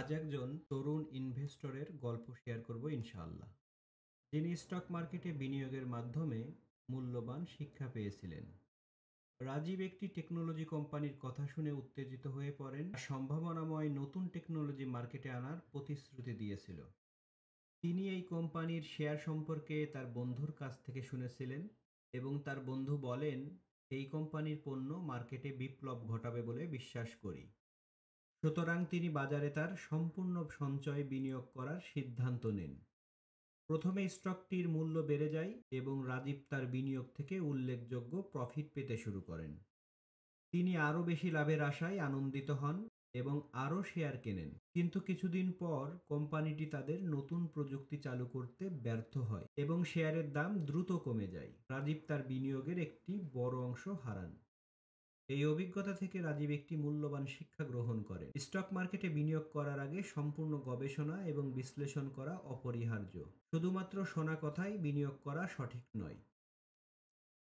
আজ একজন তরুণ ইনভেস্টরের গল্প শেয়ার করব ইনশাআল্লাহ, যিনি স্টক মার্কেটে বিনিয়োগের মাধ্যমে মূল্যবান শিক্ষা পেয়েছিলেন। রাজীব একটি টেকনোলজি কোম্পানির কথা শুনে উত্তেজিত হয়ে পড়েন, সম্ভাবনাময় নতুন টেকনোলজি মার্কেটে আনার প্রতিশ্রুতি দিয়েছিল। তিনি এই কোম্পানির শেয়ার সম্পর্কে তার বন্ধুর কাছ থেকে শুনেছিলেন এবং তার বন্ধু বলেন, এই কোম্পানির পণ্য মার্কেটে বিপ্লব ঘটাবে বলে বিশ্বাস করি। সুতরাং তিনি বাজারে তার সম্পূর্ণ সঞ্চয় বিনিয়োগ করার সিদ্ধান্ত নেন। প্রথমে স্টকটির মূল্য বেড়ে যায় এবং রাজীব তার বিনিয়োগ থেকে উল্লেখযোগ্য প্রফিট পেতে শুরু করেন। তিনি আরও বেশি লাভের আশায় আনন্দিত হন এবং আরও শেয়ার কেনেন। কিন্তু কিছুদিন পর কোম্পানিটি তাদের নতুন প্রযুক্তি চালু করতে ব্যর্থ হয় এবং শেয়ারের দাম দ্রুত কমে যায়। রাজীব তার বিনিয়োগের একটি বড় অংশ হারান। এই অভিজ্ঞতা থেকে রাজীব একটি মূল্যবান শিক্ষা গ্রহণ করেন। স্টক মার্কেটে বিনিয়োগ করার আগে সম্পূর্ণ গবেষণা এবং বিশ্লেষণ করা অপরিহার্য। শুধুমাত্র শোনা কথায় বিনিয়োগ করা সঠিক নয়।